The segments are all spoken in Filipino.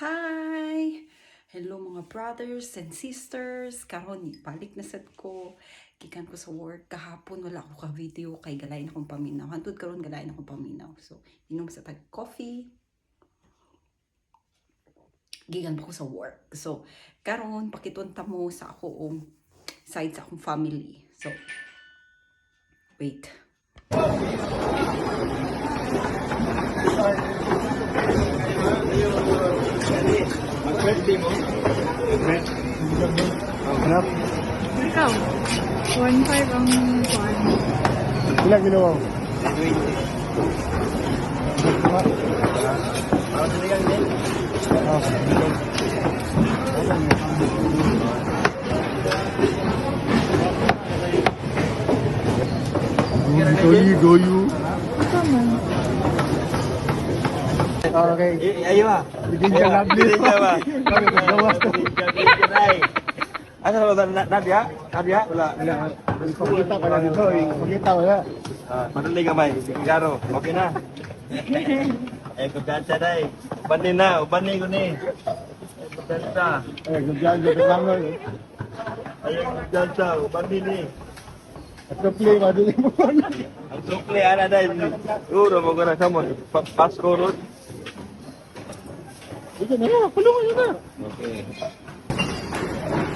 Hi! Hello mga brothers and sisters. Karon balik na sad ko. Gikan ko sa work kahapon wala ako ka video kay galain akong paminaw. Hantud karon galain akong paminaw. So inom sa tag coffee. Gikan pa ko sa work. So karon pakitunta mo sa akong side sa akong family. So wait. Birthday mo? Hanap? Ikaw, 1.5 ang kuhan. Ilang ginawa mo? 20. Goyu. Tama. Okay. Ayo ah. Bigyan siya lovely. Bigyan siya ba? Gawas to. Asa ba Nadia? Nadia? Wala. Ipakita ka lang dito. Ipakita wala. Madali ka may. Sigaro. Okay na. Eh, pagkansa na eh. Ubanin na. Ubanin ko ni. Pagkansa. Nagdaan dyan lang lang. Ayaw pagkansa. Ubanin ni. At play, madali mo na. Ang sukli, ana dahil. Uro mo ko na sa mo. Pasko road. Ito na yan. Kulungan nyo na. Okay.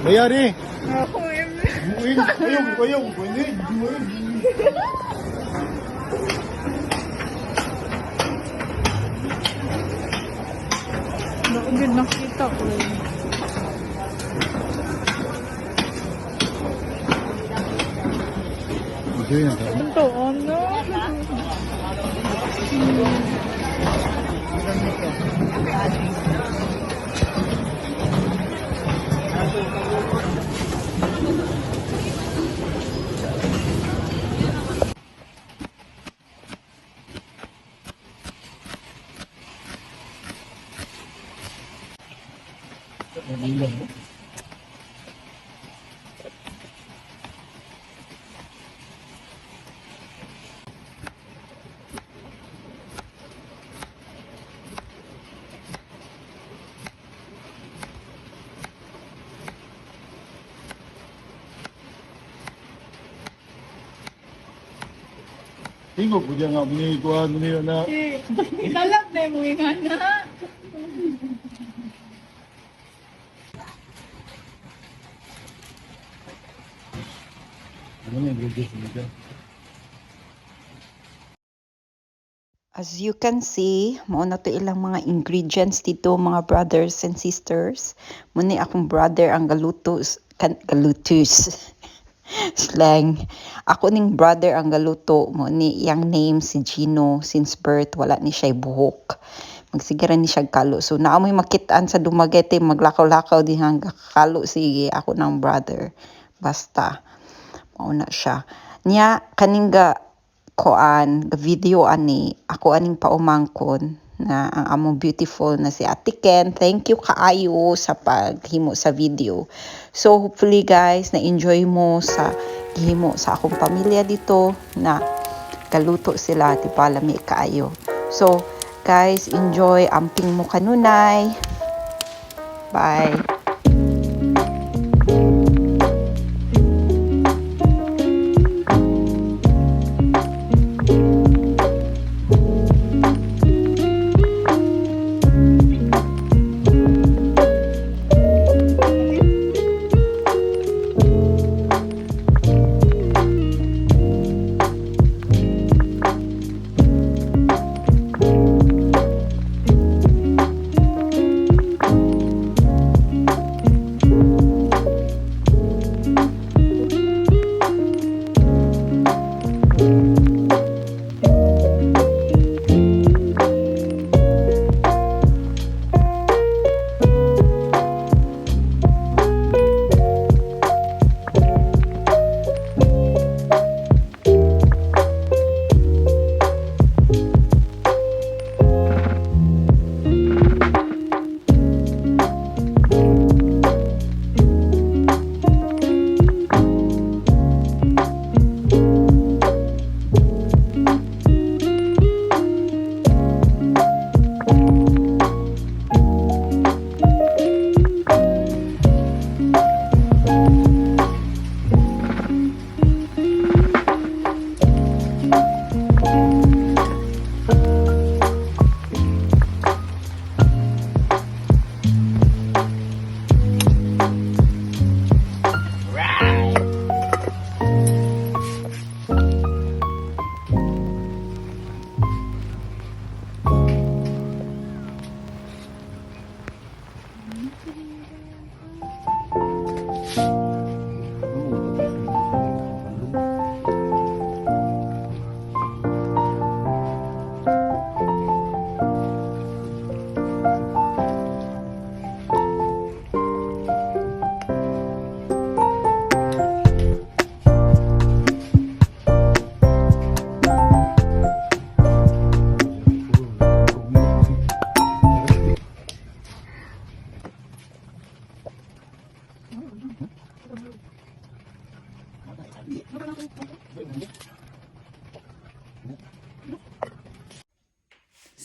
Mayari. Ako, Uyong. Bakit nakita ko eh. Ito, ano? Tingog ko dyan nga. Minikuhan mo nila na. Italap na yung mga na. Ano yung ingredients nito? As you can see, mao na to ilang mga ingredients dito mga brothers and sisters. Muni akong brother ang galutos, galutos. Slang. Ako ning brother ang galuto mo ni yang name si Gino since birth wala ni siya buhok. Magsigara ni siya kalo. So naamoy makitaan sa Dumaguete maglakaw-lakaw di hangga kalo si ako ng brother. Basta mao na siya. Nya kaningga koan video ani ako aning paumangkon na ang among beautiful na si Ate Ken. Thank you kaayo sa paghimo sa video. So hopefully guys na enjoy mo sa gihimo sa akong pamilya dito na kaluto sila ti palami kaayo. So guys, enjoy amping mo kanunay. Bye.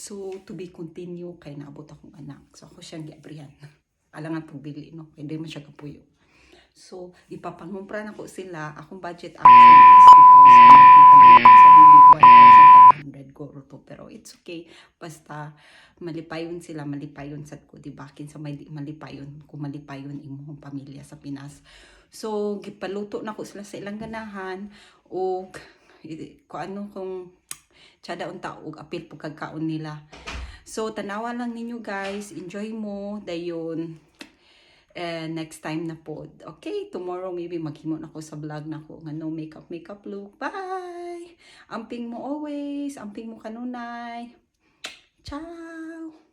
So, to be continue, kay naabot akong anak. So, ako siyang giabrihan. Alangan pagbili, no? Pwede mo siya kapuyo. So, ipapangumpra na ko sila. Akong budget actually is 2,000. Sa video, 1,500 goro to. Pero it's okay. Basta, malipayon sila. Malipayon sa ko. Diba? Kinsa may malipayon. Kung malipayon imong pamilya sa Pinas. So, gipaluto na ko sila sa ilang ganahan. O, kung ano, kung tsada unta og apil po kagkaon nila. So tanawa lang ninyo guys, enjoy mo dayon. Next time na pod. Okay, tomorrow maybe maghimo na ko sa vlog na ko nga no makeup look. Bye. Amping mo always, amping mo kanunay. Ciao.